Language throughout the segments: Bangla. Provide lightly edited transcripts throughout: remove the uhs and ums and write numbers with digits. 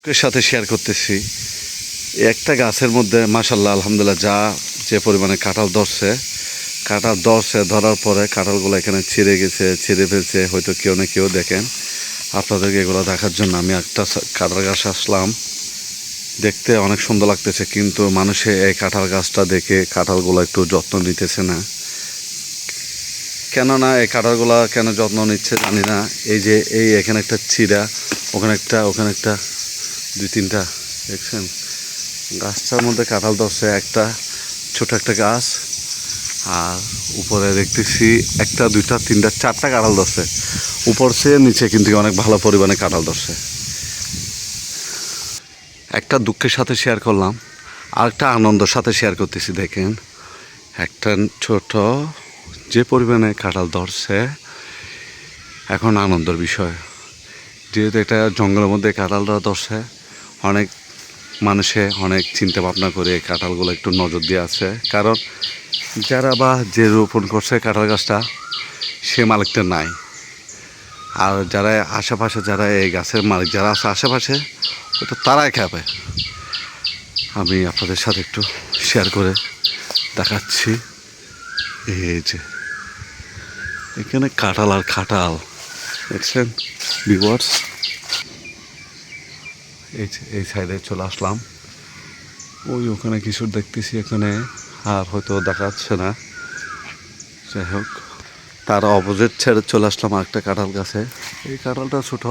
এর সাথে শেয়ার করতেছি একটা গাছের মধ্যে মাশাআল্লাহ আলহামদুলিল্লাহ যে পরিমাণে কাঁঠাল ধরছে ধরার পরে কাঁঠালগুলো এখানে ছিঁড়ে ফেলছে হয়তো কেউ না কেউ দেখেন আপনাদেরকে এগুলো দেখার জন্য আমি একটা কাঁঠাল গাছ আসলাম দেখতে অনেক সুন্দর লাগতেছে কিন্তু মানুষে এই কাঁঠাল গাছটা দেখে কাঁঠালগুলো একটু যত্ন নিতেছে না কেননা এই কাঁঠালগুলো কেন যত্ন নিচ্ছে জানি না এই এখানে একটা ছিঁড়া ওখানে একটা দুই তিনটা দেখছেন গাছটার মধ্যে কাঁঠাল ধরছে একটা ছোট একটা গাছ আর উপরে দেখতেছি একটা দুইটা তিনটা চারটা কাঁঠাল ধরছে উপর চেয়ে নিচে কিন্তু অনেক ভালো পরিমাণে কাঁঠাল ধরছে একটা দুঃখের সাথে শেয়ার করলাম আর একটা আনন্দের সাথে শেয়ার করতেছি দেখেন একটা ছোট যে পরিমাণে কাঁঠাল ধরছে এখন আনন্দের বিষয় যেহেতু এটা জঙ্গলের মধ্যে কাঁঠালটা ধরছে অনেক মানুষে অনেক চিন্তা ভাবনা করে এই কাঁঠালগুলো একটু নজর দিয়ে আছে কারণ যারা বা যে রোপণ করছে কাঁঠাল গাছটা সে মালিকটা নাই আর যারা আশেপাশে যারা এই গাছের মালিক যারা আছে আশেপাশে ওটা তারাই খাবে আমি আপনাদের সাথে একটু শেয়ার করে দেখাচ্ছি এই যে এখানে কাঁঠাল আর খাটাল দেখছেন ভিউয়ার্স এই সাইডে চলে আসলাম ওখানে কিছু দেখতেছি এখানে আর হয়তো দেখা যাচ্ছে না যাই হোক তার অপোজিট ছেড়ে চলে আসলাম আরেকটা কাঁঠাল গাছে এই কাঁঠালটা ছোট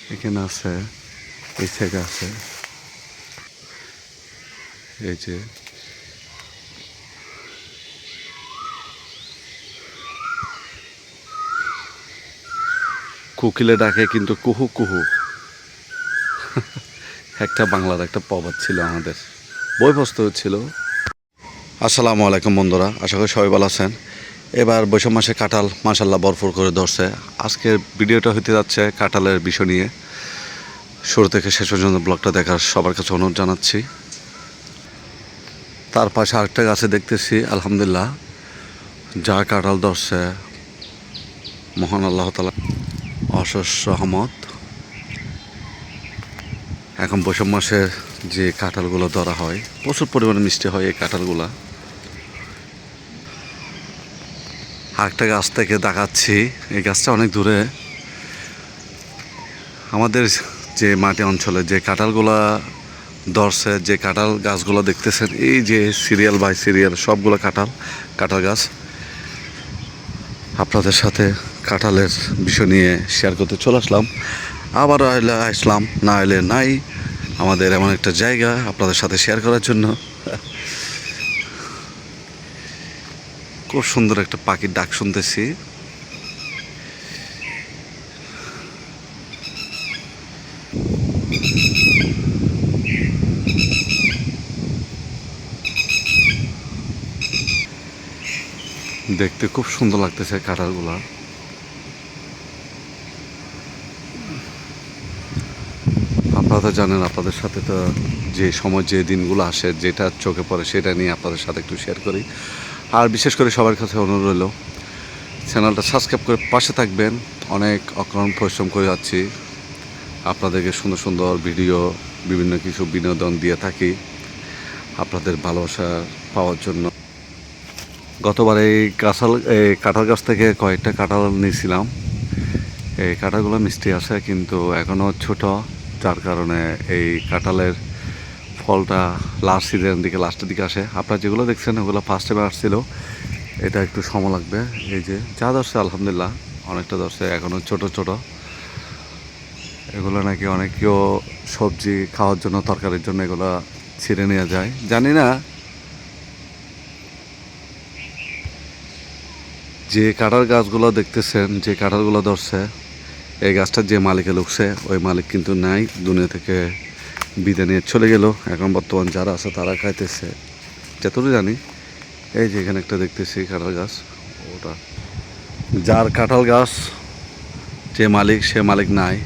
এখানে আছে এই সাইডে আছে এই যে কোকিলে ডাকে কিন্তু কুহু কুহু একটা বাংলার একটা প্রবাদ ছিল আমাদের বই পুস্তক ছিল আসসালামু আলাইকুম বন্ধুরা আশা করি সবাই ভালো আছেন এবার বৈশাখ মাসে কাঁঠাল মাশাআল্লাহ ভরপুর করে ধরছে আজকের ভিডিওটা হতে যাচ্ছে কাঁঠালের বিষয় নিয়ে শুরু থেকে শেষ পর্যন্ত ব্লগটা দেখার সবার কাছে অনুরোধ জানাচ্ছি তার পাশে আরেকটা গাছে দেখতেছি আলহামদুলিল্লাহ যা কাঁঠাল ধরছে মহান আল্লাহ তাআলা অশেষ রহমত এখন বৈশাখ মাসে যে কাঁঠালগুলো ধরা হয় প্রচুর পরিমাণে মিষ্টি হয় এই কাঁঠালগুলো আরেকটা গাছ থেকে দেখাচ্ছি এই গাছটা অনেক দূরে আমাদের যে মাটি অঞ্চলে যে কাঁঠালগুলা ধরছে যে কাঁঠাল গাছগুলো দেখতেছেন এই যে সিরিয়াল বাই সিরিয়াল সবগুলো কাঁঠাল গাছ আপনাদের সাথে কাঁঠালের বিষয় নিয়ে শেয়ার করতে চলে আসলাম আবার আসলাম না এলে নাই আমাদের এমন একটা জায়গা আপনাদের সাথে শেয়ার করার জন্য খুব সুন্দর একটা পাখির ডাক শুনতেছি দেখতে খুব সুন্দর লাগতেছে কাঁঠালগুলা আপনারা তো জানেন আপনাদের সাথে তো যে সময় যে দিনগুলো আসে যেটা চোখে পড়ে সেটা নিয়ে আপনাদের সাথে একটু শেয়ার করি আর বিশেষ করে সবার কাছে অনুরোধ রইল চ্যানেলটা সাবস্ক্রাইব করে পাশে থাকবেন অনেক অক্লান্ত পরিশ্রম করে যাচ্ছি আপনাদেরকে সুন্দর সুন্দর ভিডিও বিভিন্ন কিছু বিনোদন দিয়ে থাকি আপনাদের ভালোবাসা পাওয়ার জন্য গতবার এই কাঁঠাল গাছ থেকে কয়েকটা কাঁঠাল নিয়েছিলাম এই কাঁঠালগুলো মিষ্টি আছে কিন্তু এখনও ছোট যার কারণে এই কাঁঠালের ফলটা লাস্টের দিকে আসে আপনারা যেগুলো দেখছেন ওগুলো ফার্স্ট টাইমে আসছিল এটা একটু সময় লাগবে এই যে যা ধরছে আলহামদুলিল্লাহ অনেকটা ধরছে এখনও ছোট এগুলো নাকি অনেকেও সবজি খাওয়ার জন্য তরকারির জন্য এগুলো ছিঁড়ে নিয়ে যায় জানি না যে কাঁঠাল গাছগুলো দেখতেছেন যে কাঁঠালগুলো ধরছে এই গাছটার যে মালিকে লুকছে ওই মালিক কিন্তু নাই দুনিয়া থেকে বিদায় নিয়ে চলে গেল এখন বর্তমান যারা আছে তারা খাইতেছে যতটুকু জানি এই যে এখানে একটা দেখতেছি কাঁঠাল গাছ ওটা যার কাঁঠাল গাছ যে মালিক সে মালিক নাই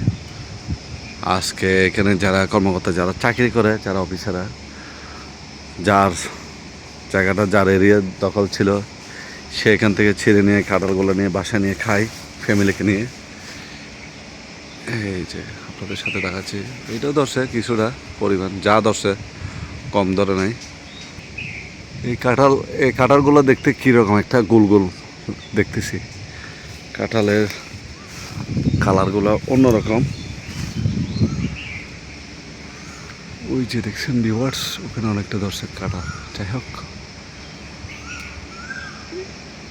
আজকে এখানে যারা কর্মকর্তা যারা চাকরি করে যারা অফিসাররা যার জায়গাটা যার এরিয়া দখল ছিল সে এখান থেকে ছিঁড়ে নিয়ে কাঁঠালগুলো নিয়ে বাসা নিয়ে খায় ফ্যামিলিকে নিয়ে এই যে আপনাদের সাথে দেখাচ্ছি। এটাও ধরছে কিছুটা পরিমাণ, যা ধরছে কম ধরে নাই। এই কাঁঠালগুলো দেখতে কীরকম একটা গোল গোল দেখতেছি। কাঁঠালের কালারগুলো অন্যরকম। ওই যে দেখছেন ভিউয়ার্স, ওখানে অনেকটা ধরছে কাঁঠাল। যাই হোক,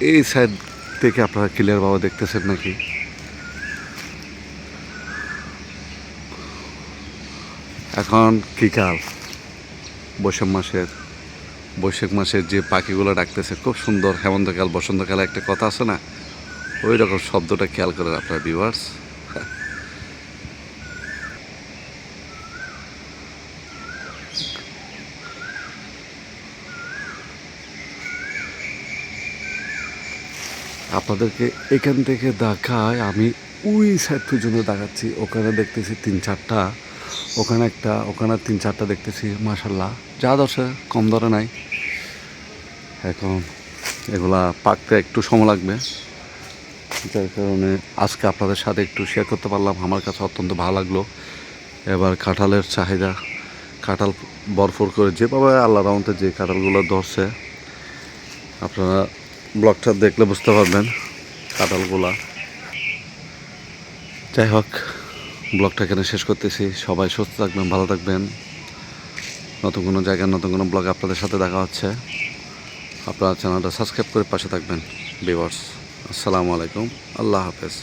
এই সাইড থেকে আপনারা ক্লিয়ার ভাবে দেখতেছেন নাকি? এখন কি কাল, বৈশাখ মাসের যে পাখিগুলো ডাকতেছে খুব সুন্দর। হেমন্তকাল বসন্তকালে একটা কথা আছে না, ওই রকম শব্দটা খেয়াল করেন আপনার ভিউয়ার্স। আপনাদেরকে এখান থেকে দেখায়, আমি ওই সাইড পর্যন্ত দেখাচ্ছি। ওখানে দেখতেছি 3-4টা, ওখানে 3-4টা দেখতেছি। মাশাল্লাহ, যা ধরছে কম ধরে নাই। এখন এগুলা পাকতে একটু সময় লাগবে, যার কারণে আজকে আপনাদের সাথে একটু শেয়ার করতে পারলাম। আমার কাছে অত্যন্ত ভালো লাগলো। এবার কাঁঠালের চাহিদা, কাঁঠাল ভরপুর করে যেভাবে আল্লাহ রহমতে যে কাঁঠালগুলো ধরছে, আপনারা ব্লগটা দেখলে বুঝতে পারবেন কাঁঠালগুলা। যাই হোক, ব্লগটা এখানে শেষ করতেছি। সবাই সুস্থ থাকবেন, ভালো থাকবেন। নতুন কোনো জায়গায় নতুন কোনো ব্লগ আপনাদের সাথে দেখা হচ্ছে। আপনারা চ্যানেলটা সাবস্ক্রাইব করে পাশে থাকবেন ভিউয়ার্স। আসসালামু আলাইকুম, আল্লাহ হাফেজ।